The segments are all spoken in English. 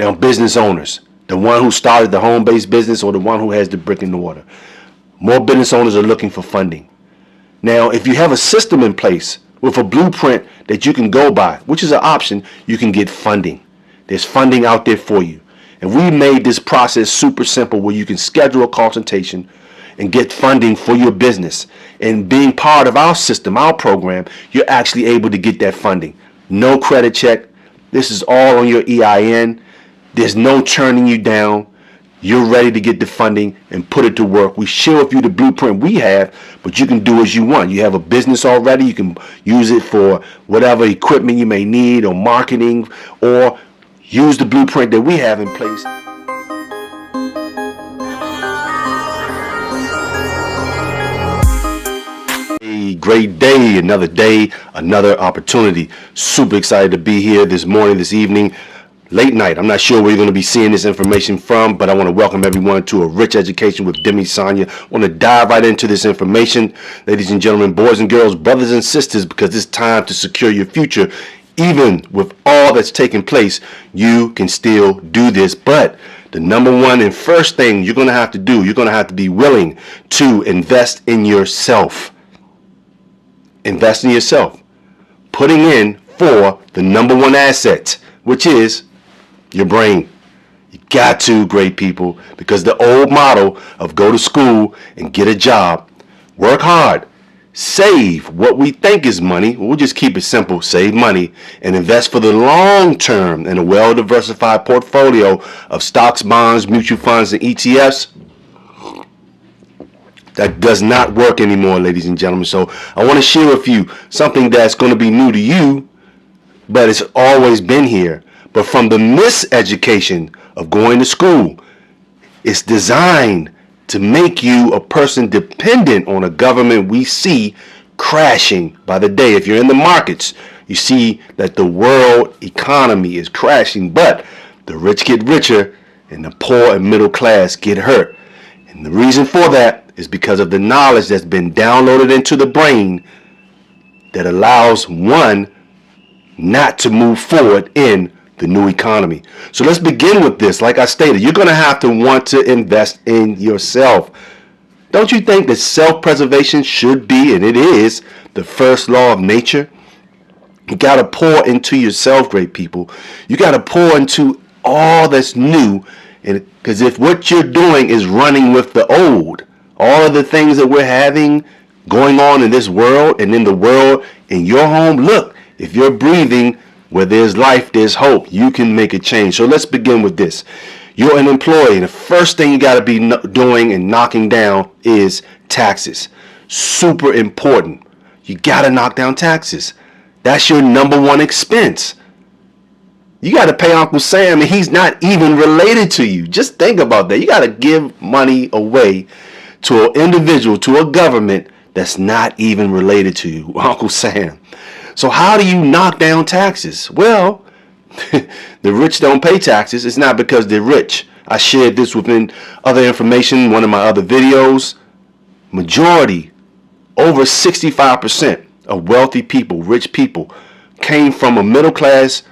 Now, business owners, the one who started the home-based business or the one who has the brick and mortar, more business owners are looking for funding. Now, if you have a system in place with a blueprint that you can go by, which is an option, you can get funding. There's funding out there for you. And we made this process super simple where you can schedule a consultation and get funding for your business. And being part of our system, our program, you're actually able to get that funding. No credit check. This is all on your EIN. There's no turning you down. You're ready to get the funding and put it to work. We share with you the blueprint we have, but you can do as you want. You have a business already. You can use it for whatever equipment you may need or marketing, or use the blueprint that we have in place. A great day, another opportunity. Super excited to be here this morning, this evening. Late night. I'm not sure where you're going to be seeing this information from, but I want to welcome everyone to A Rich Education with Demi Sonia. I want to dive right into this information, ladies and gentlemen, boys and girls, brothers and sisters, because it's time to secure your future. Even with all that's taking place, you can still do this. But the number one and first thing you're going to have to do, you're going to have to be willing to invest in yourself. Invest in yourself. Putting in for the number one asset, which is your brain. You got to, great people, because the old model of go to school and get a job, work hard, save what we think is money. We'll just keep it simple. Save money and invest for the long term in a well-diversified portfolio of stocks, bonds, mutual funds, and ETFs. That does not work anymore, ladies and gentlemen. So I want to share with you something that's going to be new to you, but it's always been here. But from the miseducation of going to school, it's designed to make you a person dependent on a government we see crashing by the day. If you're in the markets, you see that the world economy is crashing, but the rich get richer and the poor and middle class get hurt. And the reason for that is because of the knowledge that's been downloaded into the brain that allows one not to move forward in the new economy. So let's begin with this. Like I stated, you're going to have to want to invest in yourself. Don't you think that self-preservation should be, and it is, the first law of nature? You got to pour into yourself, great people. You got to pour into all that's new, and because if what you're doing is running with the old, all of the things that we're having going on in this world and in the world in your home, look, if you're breathing, where there's life, there's hope. You can make a change. So let's begin with this. You're an employee. The first thing you got to be doing and knocking down is taxes. Super important. You got to knock down taxes. That's your number one expense. You got to pay Uncle Sam, and he's not even related to you. Just think about that. You got to give money away to an individual, to a government that's not even related to you, Uncle Sam. So how do you knock down taxes? Well, the rich don't pay taxes. It's not because they're rich. I shared this within other information, one of my other videos. Majority, over 65% of wealthy people, rich people, came from a middle class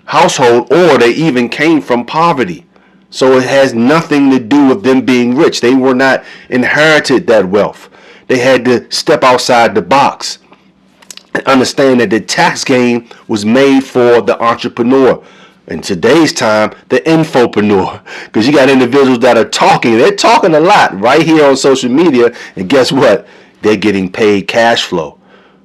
household, or they even came from poverty. So it has nothing to do with them being rich. They were not inherited that wealth. They had to step outside the box. Understand that the tax game was made for the entrepreneur. In today's time, the infopreneur. Because you got individuals that are talking. They're talking a lot right here on social media. And guess what? They're getting paid cash flow.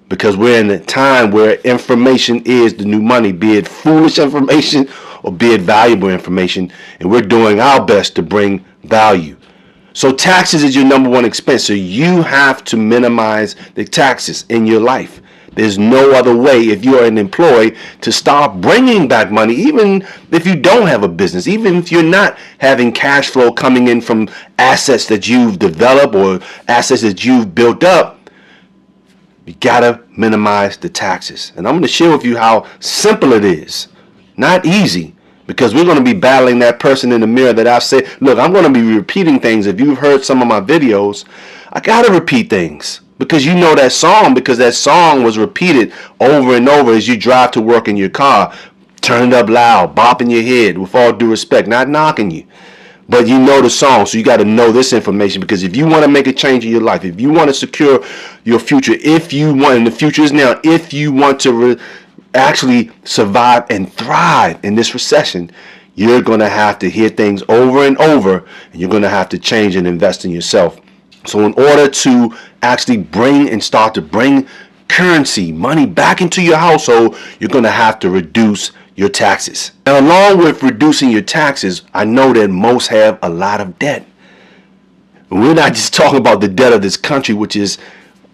Because we're in a time where information is the new money. Be it foolish information or be it valuable information. And we're doing our best to bring value. So taxes is your number one expense. So you have to minimize the taxes in your life. There's no other way, if you are an employee, to start bringing back money, even if you don't have a business, even if you're not having cash flow coming in from assets that you've developed or assets that you've built up. You got to minimize the taxes. And I'm going to share with you how simple it is. Not easy, because we're going to be battling that person in the mirror that I've said, look, I'm going to be repeating things. If you've heard some of my videos, I got to repeat things. Because you know that song, because that song was repeated over and over as you drive to work in your car. turning it up loud, bopping your head, with all due respect, not knocking you. But you know the song, so you got to know this information, because if you want to make a change in your life, if you want to secure your future, if you want, and the future is now, if you want to actually survive and thrive in this recession, you're going to have to hear things over and over, and you're going to have to change and invest in yourself. So in order to actually bring and start to bring currency, money back into your household, you're going to have to reduce your taxes. And along with reducing your taxes, I know that most have a lot of debt. And we're not just talking about the debt of this country, which is,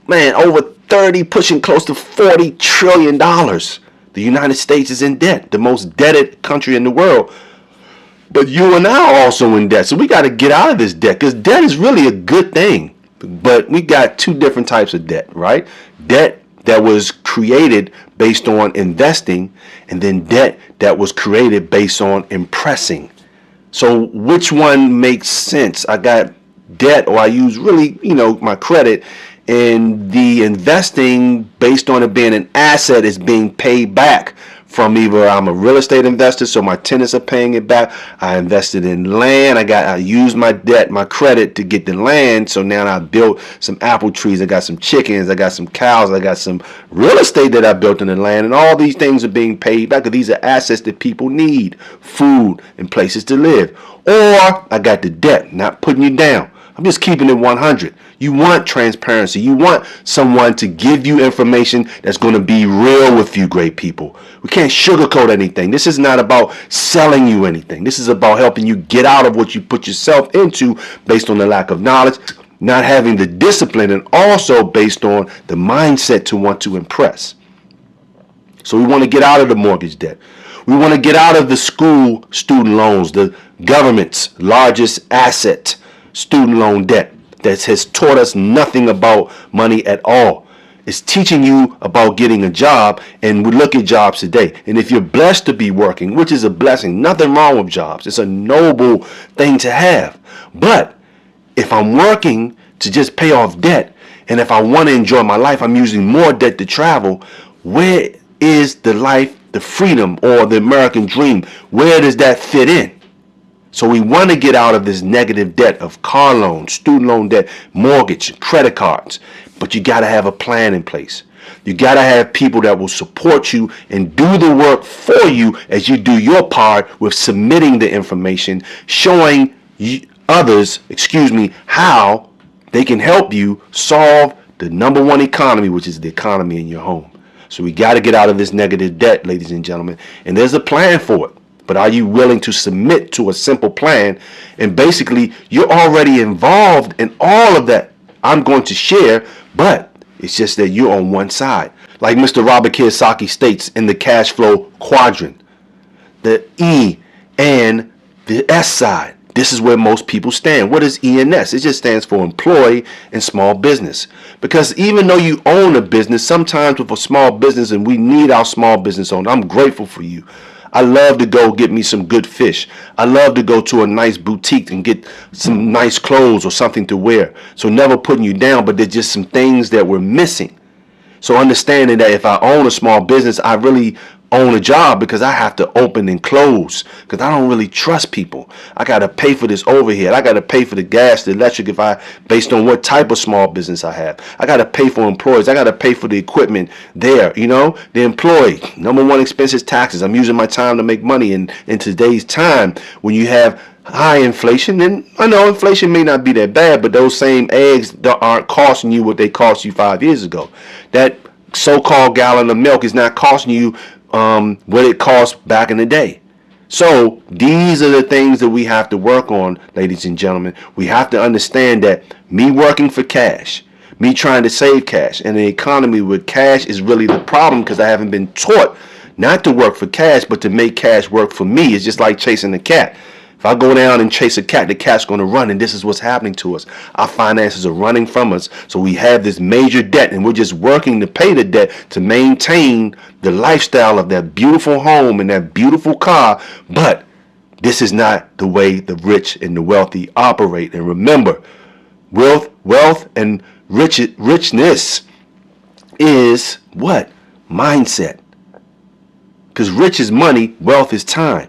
man, over 30, pushing close to $40 trillion. The United States is in debt, the most debted country in the world. But you and I are also in debt. So we got to get out of this debt, because debt is really a good thing. But we got two different types of debt, right? Debt that was created based on investing, and then debt that was created based on impressing. So which one makes sense? I got debt, or I use really, my credit, and the investing based on it being an asset is being paid back from either I'm a real estate investor, so my tenants are paying it back. I invested in land. I used my debt, my credit to get the land. So now I built some apple trees. I got some chickens. I got some cows. I got some real estate that I built in the land. And all these things are being paid back, because these are assets that people need: food and places to live. Or I got the debt, not putting you down. I'm just keeping it 100. You want transparency. You want someone to give you information that's going to be real with you, great people. We can't sugarcoat anything. This is not about selling you anything. This is about helping you get out of what you put yourself into based on the lack of knowledge, not having the discipline, and also based on the mindset to want to impress. So we want to get out of the mortgage debt. We want to get out of the school student loans, the government's largest asset, student loan debt, that has taught us nothing about money at all. It's teaching you about getting a job, and we look at jobs today. And if you're blessed to be working, which is a blessing, nothing wrong with jobs. It's a noble thing to have. But if I'm working to just pay off debt, and if I want to enjoy my life, I'm using more debt to travel, where is the life, the freedom, or the American dream? Where does that fit in? So we want to get out of this negative debt of car loans, student loan debt, mortgage, credit cards. But you got to have a plan in place. You got to have people that will support you and do the work for you as you do your part with submitting the information, showing others, how they can help you solve the number one economy, which is the economy in your home. So we got to get out of this negative debt, ladies and gentlemen. And there's a plan for it. But are you willing to submit to a simple plan? And basically, you're already involved in all of that I'm going to share, but it's just that you're on one side. Like Mr. Robert Kiyosaki states in the cash flow quadrant, the E and the S side. This is where most people stand. What is E and S? It just stands for employee and small business. Because even though you own a business, sometimes with a small business, and we need our small business owners, I'm grateful for you. I love to go get me some good fish. I love to go to a nice boutique and get some nice clothes or something to wear. So never putting you down, but there's just some things that we're missing. So understanding that if I own a small business, I really own a job, because I have to open and close, because I don't really trust people. I got to pay for this overhead. I got to pay for the gas, the electric, based on what type of small business I have. I got to pay for employees. I got to pay for the equipment there. The employee, number one expense is taxes. I'm using my time to make money. And in today's time, when you have high inflation, and I know inflation may not be that bad, but those same eggs aren't costing you what they cost you 5 years ago. That so-called gallon of milk is not costing you what it cost back in the day. So these are the things that we have to work on, ladies and gentlemen. We have to understand that me working for cash, me trying to save cash, and an economy where cash is really the problem, because I haven't been taught not to work for cash, but to make cash work for me. It's just like chasing a cat. If I go down and chase a cat, the cat's going to run, and this is what's happening to us. Our finances are running from us, so we have this major debt, and we're just working to pay the debt to maintain the lifestyle of that beautiful home and that beautiful car. But this is not the way the rich and the wealthy operate. And remember, wealth and richness is what? Mindset. Because rich is money, wealth is time.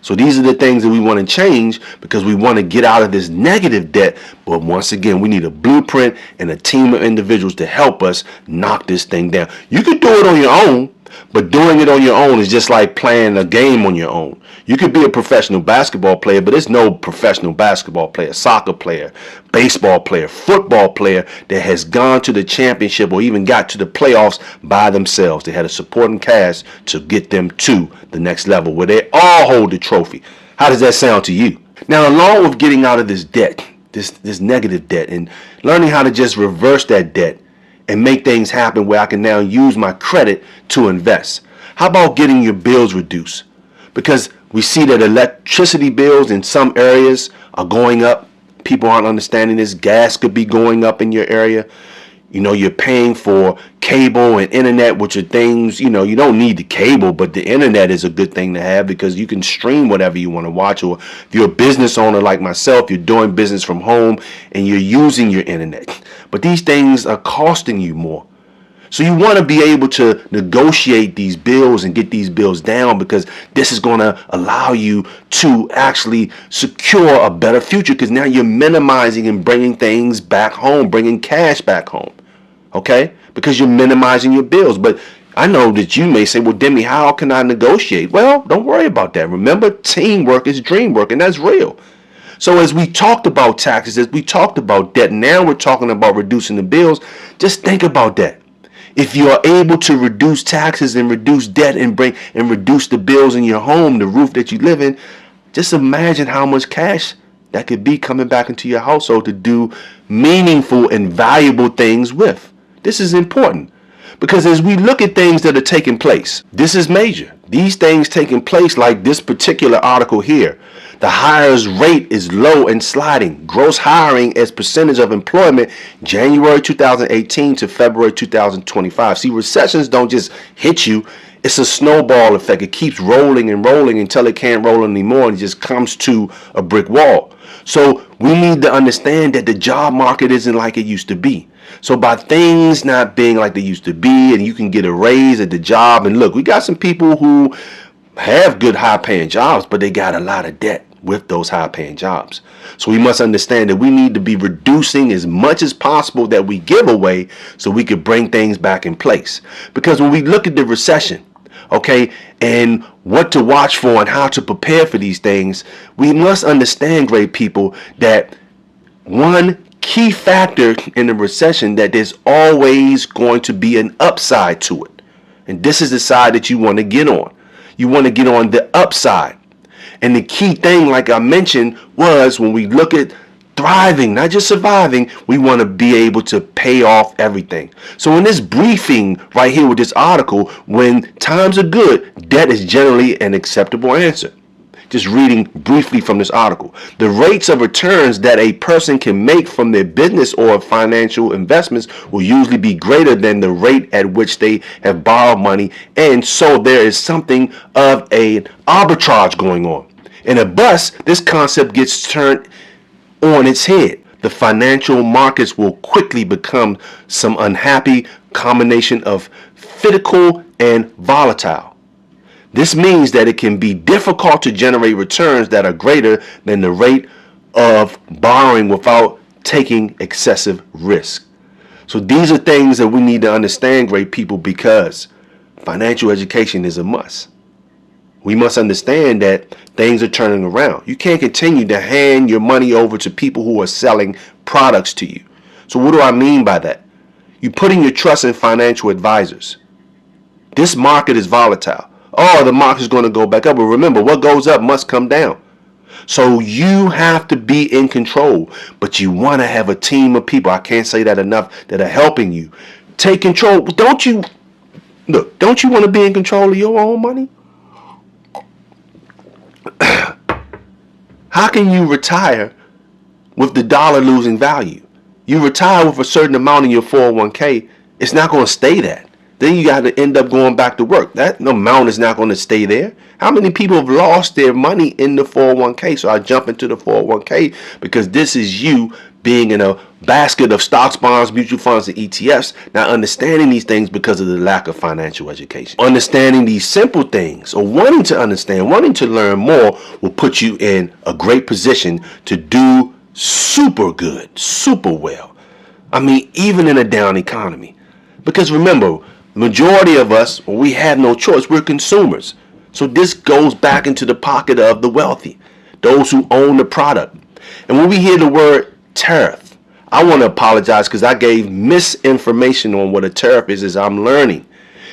So these are the things that we want to change because we want to get out of this negative debt. But once again, we need a blueprint and a team of individuals to help us knock this thing down. You could do it on your own, but doing it on your own is just like playing a game on your own. You could be a professional basketball player, but there's no professional basketball player, soccer player, baseball player, football player that has gone to the championship or even got to the playoffs by themselves. They had a supporting cast to get them to the next level where they all hold the trophy. How does that sound to you? Now, along with getting out of this debt, this negative debt, and learning how to just reverse that debt and make things happen where I can now use my credit to invest. How about getting your bills reduced? Because we see that electricity bills in some areas are going up. People aren't understanding this. Gas could be going up in your area. You know, you're paying for cable and internet, which are things, you know, you don't need the cable, but the internet is a good thing to have because you can stream whatever you want to watch. Or if you're a business owner like myself, you're doing business from home and you're using your internet. But these things are costing you more. So you want to be able to negotiate these bills and get these bills down because this is going to allow you to actually secure a better future because now you're minimizing and bringing things back home, bringing cash back home. Okay? Because you're minimizing your bills. But I know that you may say, well, Demi, how can I negotiate? Well, don't worry about that. Remember, teamwork is dream work, and that's real. So as we talked about taxes, as we talked about debt, now we're talking about reducing the bills. Just think about that. If you are able to reduce taxes and reduce debt and reduce the bills in your home, the roof that you live in, just imagine how much cash that could be coming back into your household to do meaningful and valuable things with. This is important because as we look at things that are taking place, this is major. These things taking place like this particular article here. The hires rate is low and sliding. Gross hiring as percentage of employment January 2018 to February 2025. See, recessions don't just hit you. It's a snowball effect. It keeps rolling and rolling until it can't roll anymore and it just comes to a brick wall. So we need to understand that the job market isn't like it used to be. So by things not being like they used to be and you can get a raise at the job, and look, we got some people who have good high paying jobs, but they got a lot of debt with those high paying jobs. So we must understand that we need to be reducing as much as possible that we give away so we could bring things back in place. Because when we look at the recession, okay, and what to watch for and how to prepare for these things, we must understand, great people, that one key factor in the recession, that there's always going to be an upside to it. And this is the side that you want to get on. You want to get on the upside. And the key thing, like I mentioned, was when we look at thriving, not just surviving, we want to be able to pay off everything. So in this briefing right here with this article, when times are good, debt is generally an acceptable answer. Just reading briefly from this article. The rates of returns that a person can make from their business or financial investments will usually be greater than the rate at which they have borrowed money. And so there is something of an arbitrage going on. In a bust, this concept gets turned on its head. The financial markets will quickly become some unhappy combination of fickle and volatile. This means that it can be difficult to generate returns that are greater than the rate of borrowing without taking excessive risk. So these are things that we need to understand, great people, because financial education is a must. We must understand that things are turning around. You can't continue to hand your money over to people who are selling products to you. So what do I mean by that? You're putting your trust in financial advisors. This market is volatile. Oh, the market is going to go back up. But remember, what goes up must come down. So you have to be in control. But you want to have a team of people, I can't say that enough, that are helping you. Take control. Don't you want to be in control of your own money? How can you retire with the dollar losing value? You retire with a certain amount in your 401k. It's not going to stay that. Then you got to end up going back to work. That amount is not going to stay there. How many people have lost their money in the 401k? So I jump into the 401k because this is you being in a basket of stocks, bonds, mutual funds, and ETFs, not understanding these things because of the lack of financial education. Understanding these simple things, or wanting to understand, wanting to learn more, will put you in a great position to do super good, super well. I mean, even in a down economy. Because remember, the majority of us, we have no choice. We're consumers. So this goes back into the pocket of the wealthy, those who own the product. And when we hear the word tariff, I want to apologize because I gave misinformation on what a tariff is as I'm learning.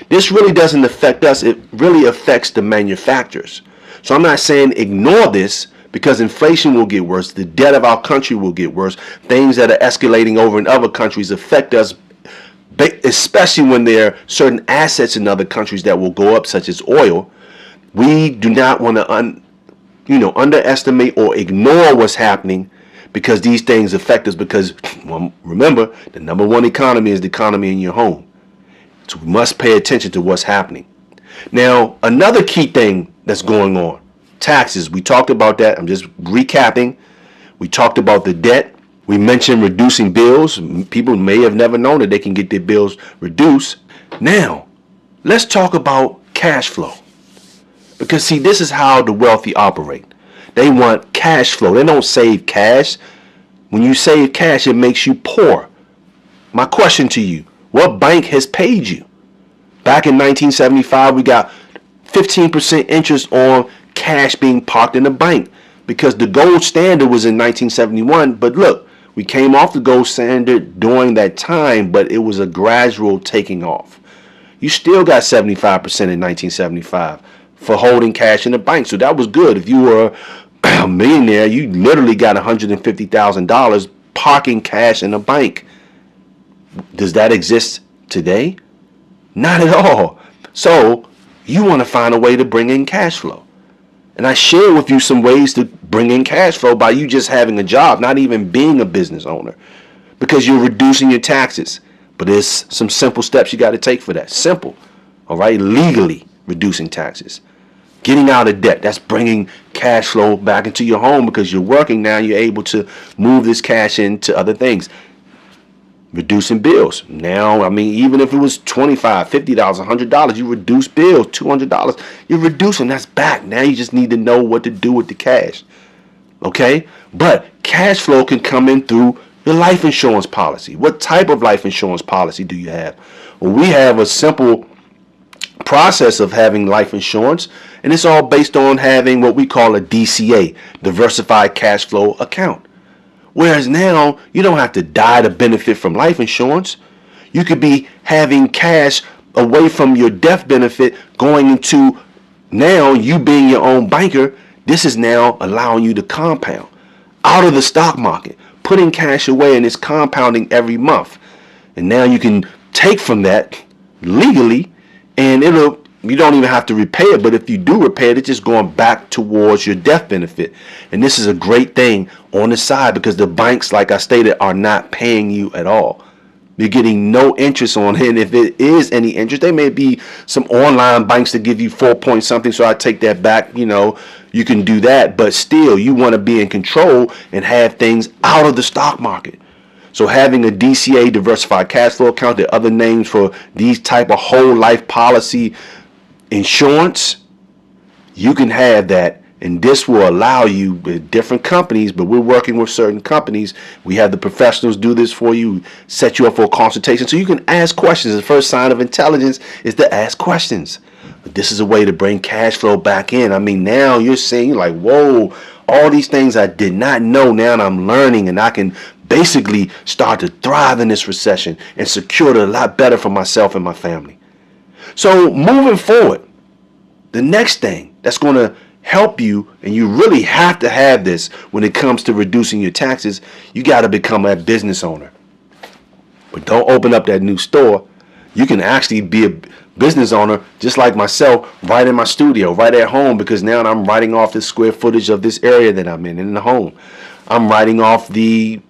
This really doesn't affect us. It really affects the manufacturers. So I'm not saying ignore this, because inflation will get worse. The debt of our country will get worse. Things that are escalating over in other countries affect us, especially when there are certain assets in other countries that will go up, such as oil. We do not want to underestimate or ignore what's happening, because these things affect us. Because, well, remember, the number one economy is the economy in your home. So we must pay attention to what's happening. Now, another key thing that's going on, taxes. We talked about that. I'm just recapping. We talked about the debt. We mentioned reducing bills. People may have never known that they can get their bills reduced. Now, let's talk about cash flow. Because, see, this is how the wealthy operate. They want cash flow. They don't save cash. When you save cash, it makes you poor. My question to you, what bank has paid you? Back in 1975, we got 15% interest on cash being parked in the bank, because the gold standard was in 1971. But look, we came off the gold standard during that time, but it was a gradual taking off. You still got 75% in 1975 for holding cash in the bank. So that was good. If you were a millionaire, you literally got $150,000 parking cash in a bank. Does that exist today? Not at all. So you want to find a way to bring in cash flow. And I share with you some ways to bring in cash flow by you just having a job, not even being a business owner, because you're reducing your taxes. But there's some simple steps you got to take for that. Simple. All right. Legally reducing taxes. Getting out of debt. That's bringing cash flow back into your home, because you're working now. You're able to move this cash into other things. Reducing bills. Now, I mean, even if it was $25, $50, $100, you reduce bills, $200. You're reducing. That's back. Now you just need to know what to do with the cash. Okay? But cash flow can come in through your life insurance policy. What type of life insurance policy do you have? Well, we have a simple process of having life insurance, and it's all based on having what we call a DCA, diversified cash flow account. Whereas now, you don't have to die to benefit from life insurance. You could be having cash away from your death benefit going into now you being your own banker. This is now allowing you to compound out of the stock market, putting cash away, and it's compounding every month. And now you can take from that legally, and you don't even have to repay it. But if you do repay it, it's just going back towards your death benefit. And this is a great thing on the side, because the banks, like I stated, are not paying you at all. You're getting no interest on it. And if it is any interest, there may be some online banks that give you 4 point something. So I take that back. You can do that. But still, you want to be in control and have things out of the stock market. So having a DCA, diversified cash flow account, there are other names for these type of whole life policy insurance, you can have that, and this will allow you with different companies, but we're working with certain companies. We have the professionals do this for you, set you up for a consultation so you can ask questions. The first sign of intelligence is to ask questions. But this is a way to bring cash flow back in. I mean, now you're seeing like, whoa, all these things I did not know, now I'm learning, and I can basically start to thrive in this recession and secure it a lot better for myself and my family. So moving forward, the next thing that's going to help you, and you really have to have this when it comes to reducing your taxes, you got to become a business owner. But don't open up that new store. You can actually be a business owner just like myself right in my studio, right at home, because now I'm writing off the square footage of this area that I'm in the home. I'm writing off the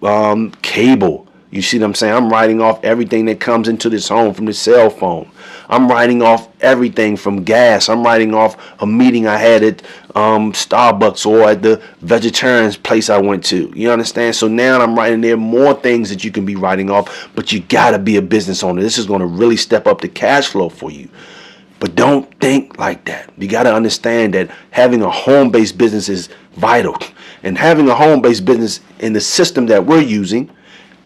cable. You see what I'm saying? I'm writing off everything that comes into this home from the cell phone. I'm writing off everything from gas. I'm writing off a meeting I had at Starbucks or at the vegetarian place I went to. You understand? So now I'm writing there more things that you can be writing off, but you got to be a business owner. This is going to really step up the cash flow for you. But don't think like that. You got to understand that having a home-based business is vital. And having a home-based business in the system that we're using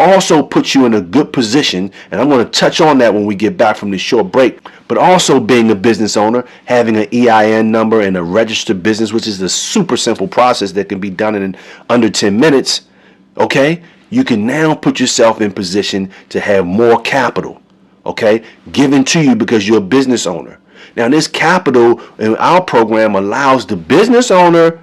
also puts you in a good position, and I'm going to touch on that when we get back from this short break. But also being a business owner, having an EIN number and a registered business, which is a super simple process that can be done in under 10 minutes, okay? You can now put yourself in position to have more capital, okay, given to you because you're a business owner. Now, this capital in our program allows the business owner,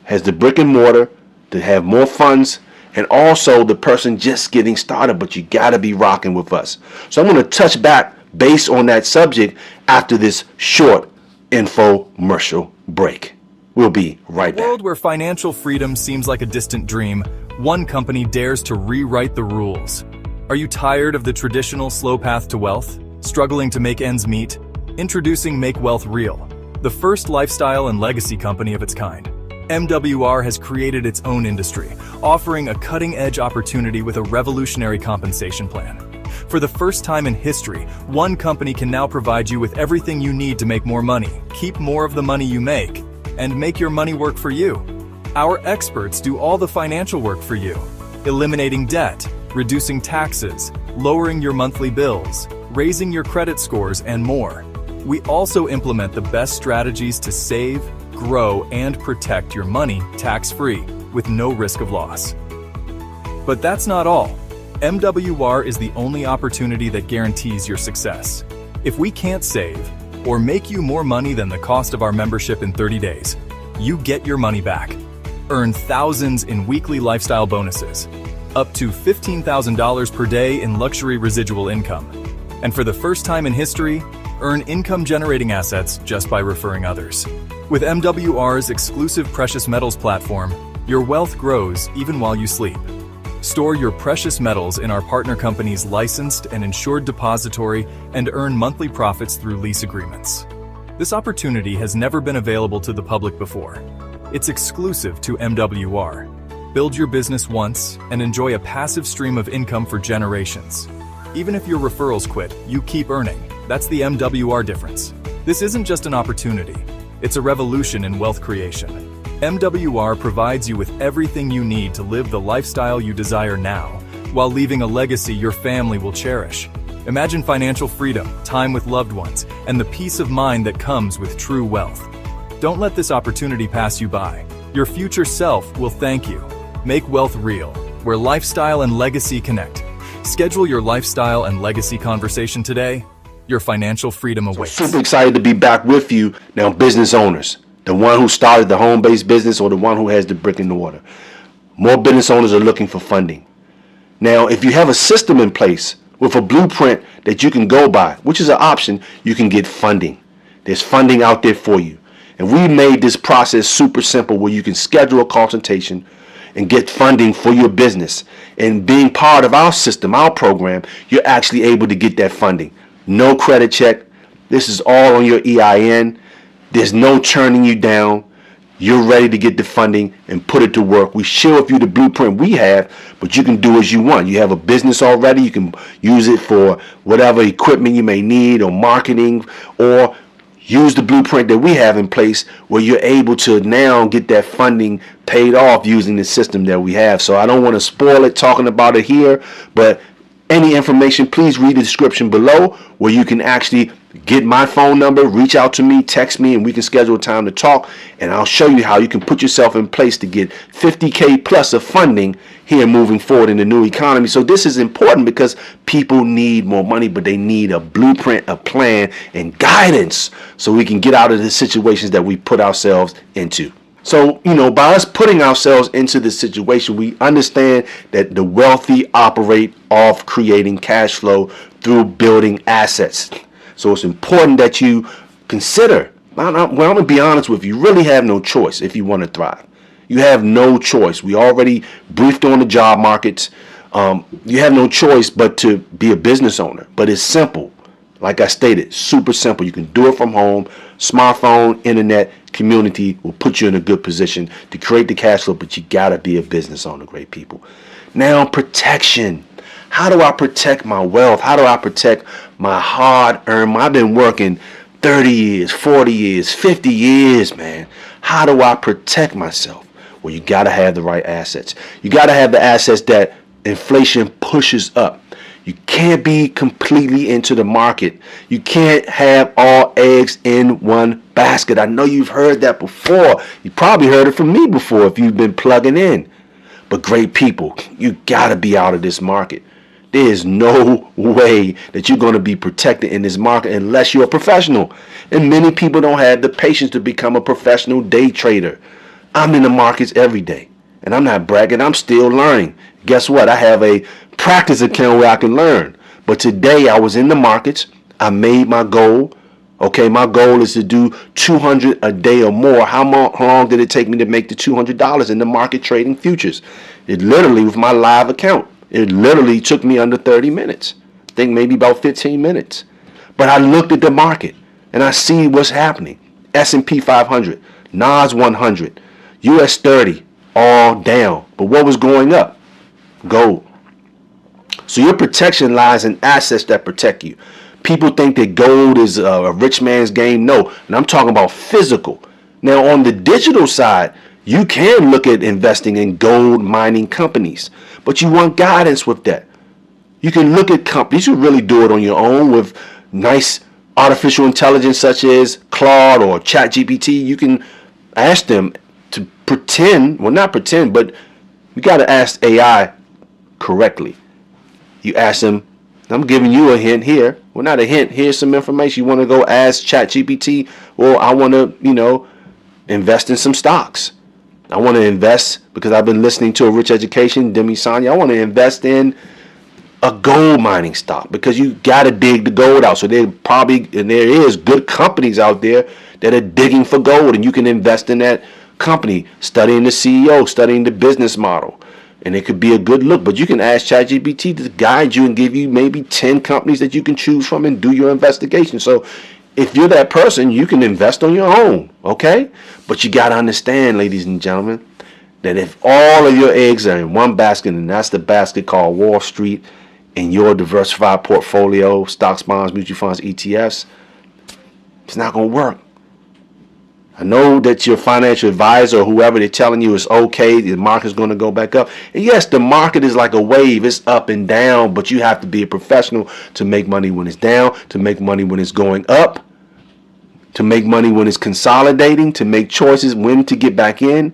has the brick and mortar, to have more funds, and also the person just getting started, but you got to be rocking with us. So I'm going to touch back based on that subject after this short infomercial break. We'll be right back. In a world where financial freedom seems like a distant dream, one company dares to rewrite the rules. Are you tired of the traditional slow path to wealth? Struggling to make ends meet? Introducing Make Wealth Real, the first lifestyle and legacy company of its kind. MWR has created its own industry, offering a cutting-edge opportunity with a revolutionary compensation plan. For the first time in history, one company can now provide you with everything you need to make more money, keep more of the money you make, and make your money work for you. Our experts do all the financial work for you, eliminating debt, reducing taxes, lowering your monthly bills, raising your credit scores, and more. We also implement the best strategies to save, grow, and protect your money tax-free with no risk of loss. But that's not all. MWR is the only opportunity that guarantees your success. If we can't save or make you more money than the cost of our membership in 30 days, you get your money back. Earn thousands in weekly lifestyle bonuses, up to $15,000 per day in luxury residual income. And for the first time in history, earn income-generating assets just by referring others. With MWR's exclusive precious metals platform, your wealth grows even while you sleep. Store your precious metals in our partner company's licensed and insured depository and earn monthly profits through lease agreements. This opportunity has never been available to the public before. It's exclusive to MWR. Build your business once and enjoy a passive stream of income for generations. Even if your referrals quit, you keep earning. That's the MWR difference. This isn't just an opportunity. It's a revolution in wealth creation. MWR provides you with everything you need to live the lifestyle you desire now, while leaving a legacy your family will cherish. Imagine financial freedom, time with loved ones, and the peace of mind that comes with true wealth. Don't let this opportunity pass you by. Your future self will thank you. Make wealth real, where lifestyle and legacy connect. Schedule your lifestyle and legacy conversation today. Your financial freedom awaits. Super excited to be back with you. Now, business owners, the one who started the home-based business or the one who has the brick and mortar. More business owners are looking for funding. Now, if you have a system in place with a blueprint that you can go by, which is an option, you can get funding. There's funding out there for you. And we made this process super simple where you can schedule a consultation and get funding for your business. And being part of our system, our program, you're actually able to get that funding. No credit check. This is all on your EIN. There's no turning you down. You're ready to get the funding and put it to work. We share with you the blueprint we have, but you can do as you want. You have a business already. You can use it for whatever equipment you may need or marketing, or use the blueprint that we have in place where you're able to now get that funding paid off using the system that we have. So I don't want to spoil it talking about it here, but any information, please read the description below where you can actually get my phone number, reach out to me, text me, and we can schedule a time to talk. And I'll show you how you can put yourself in place to get 50K plus of funding here moving forward in the new economy. So this is important because people need more money, but they need a blueprint, a plan, and guidance so we can get out of the situations that we put ourselves into. So, by us putting ourselves into this situation, we understand that the wealthy operate off creating cash flow through building assets. So it's important that you consider, well, I'm going to be honest with you, you really have no choice if you want to thrive. You have no choice. We already briefed on the job markets. You have no choice but to be a business owner. But it's simple. Like I stated, super simple. You can do it from home. Smartphone, internet, community will put you in a good position to create the cash flow, but you got to be a business owner, great people. Now, protection. How do I protect my wealth? How do I protect my hard-earned? I've been working 30 years, 40 years, 50 years, man. How do I protect myself? Well, you got to have the right assets. You got to have the assets that inflation pushes up. You can't be completely into the market. You can't have all eggs in one basket. I know you've heard that before. You probably heard it from me before if you've been plugging in. But great people, you got to be out of this market. There is no way that you're going to be protected in this market unless you're a professional. And many people don't have the patience to become a professional day trader. I'm in the markets every day. And I'm not bragging. I'm still learning. Guess what? I have a practice account where I can learn. But today I was in the markets. I made my goal. Okay, my goal is to do 200 a day or more. How long did it take me to make the $200 in the market trading futures? It literally, with my live account, it literally took me under 30 minutes. I think maybe about 15 minutes. But I looked at the market and I see what's happening. S&P 500, NAS 100, US 30, all down. But what was going up? Gold. So your protection lies in assets that protect you. People think that gold is a rich man's game. No, and I'm talking about physical. Now, on the digital side, you can look at investing in gold mining companies, but you want guidance with that. You can look at companies. You really do it on your own with nice artificial intelligence such as Claude or ChatGPT. You can ask them to pretend, well, not pretend, but you got to ask AI correctly. You ask them, I'm giving you a hint here. Well, not a hint. Here's some information. You want to go ask ChatGPT, well, I want to, invest in some stocks. I want to invest because I've been listening to a Rich Education, Demi Sanya. I want to invest in a gold mining stock because you got to dig the gold out. So there is good companies out there that are digging for gold, and you can invest in that company, studying the CEO, studying the business model. And it could be a good look, but you can ask ChatGPT to guide you and give you maybe 10 companies that you can choose from and do your investigation. So if you're that person, you can invest on your own, okay? But you got to understand, ladies and gentlemen, that if all of your eggs are in one basket, and that's the basket called Wall Street, in your diversified portfolio, stocks, bonds, mutual funds, ETFs, it's not going to work. I know that your financial advisor or whoever, they're telling you it's okay, the market's going to go back up. And yes, the market is like a wave. It's up and down, but you have to be a professional to make money when it's down, to make money when it's going up, to make money when it's consolidating, to make choices when to get back in.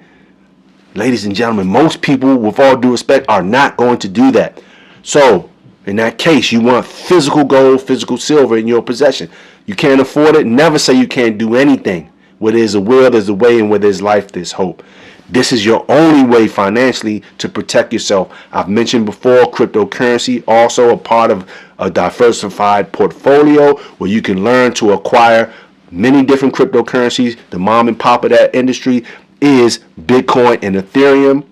Ladies and gentlemen, most people, with all due respect, are not going to do that. So in that case, you want physical gold, physical silver in your possession. You can't afford it. Never say you can't do anything. Where there's a will, there's a way, and where there's life, there's hope. This is your only way financially to protect yourself. I've mentioned before, cryptocurrency, also a part of a diversified portfolio where you can learn to acquire many different cryptocurrencies. The mom and pop of that industry is Bitcoin and Ethereum.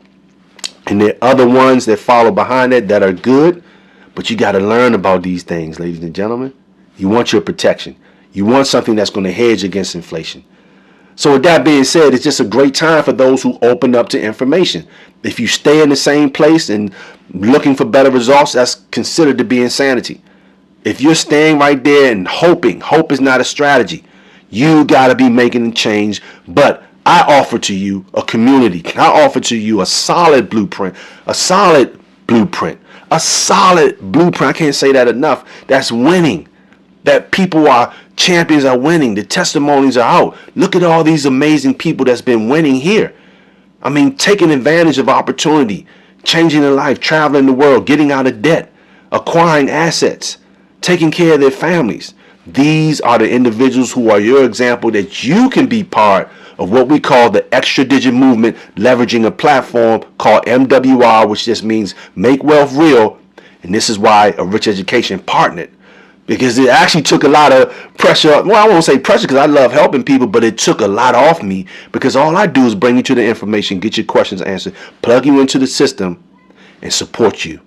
And there are other ones that follow behind it that are good. But you got to learn about these things, ladies and gentlemen. You want your protection. You want something that's going to hedge against inflation. So with that being said, it's just a great time for those who open up to information. If you stay in the same place and looking for better results, that's considered to be insanity. If you're staying right there and hoping, hope is not a strategy. You got to be making a change. But I offer to you a community. I offer to you a solid blueprint, a solid blueprint, a solid blueprint. I can't say that enough. That's winning. That people are champions are winning. The testimonies are out. Look at all these amazing people that's been winning here. I mean, taking advantage of opportunity, changing their life, traveling the world, getting out of debt, acquiring assets, taking care of their families. These are the individuals who are your example that you can be part of what we call the extra digit movement, leveraging a platform called MWR, which just means make wealth real. And this is why a Rich Education partnered. Because it actually took a lot of pressure. Well, I won't say pressure because I love helping people, but it took a lot off me because all I do is bring you to the information, get your questions answered, plug you into the system, and support you.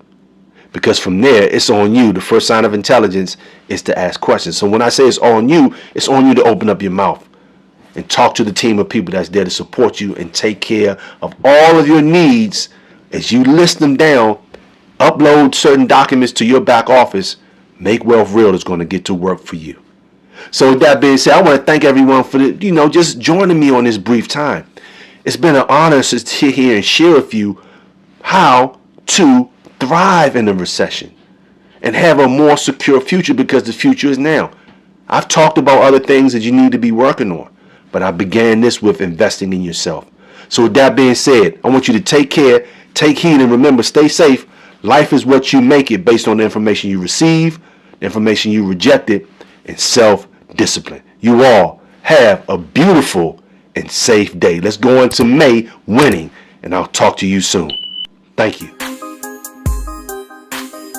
because from there, it's on you. The first sign of intelligence is to ask questions. So when I say it's on you to open up your mouth and talk to the team of people that's there to support you and take care of all of your needs as you list them down, upload certain documents to your back office. Make Wealth Real is going to get to work for you. So with that being said, I want to thank everyone for just joining me on this brief time. It's been an honor to sit here and share with you how to thrive in a recession and have a more secure future, because the future is now. I've talked about other things that you need to be working on, but I began this with investing in yourself. So with that being said, I want you to take care, take heed, and remember, stay safe. Life is what you make it based on the information you receive, the information you rejected, and self-discipline. You all have a beautiful and safe day. Let's go into May winning, and I'll talk to you soon. Thank you.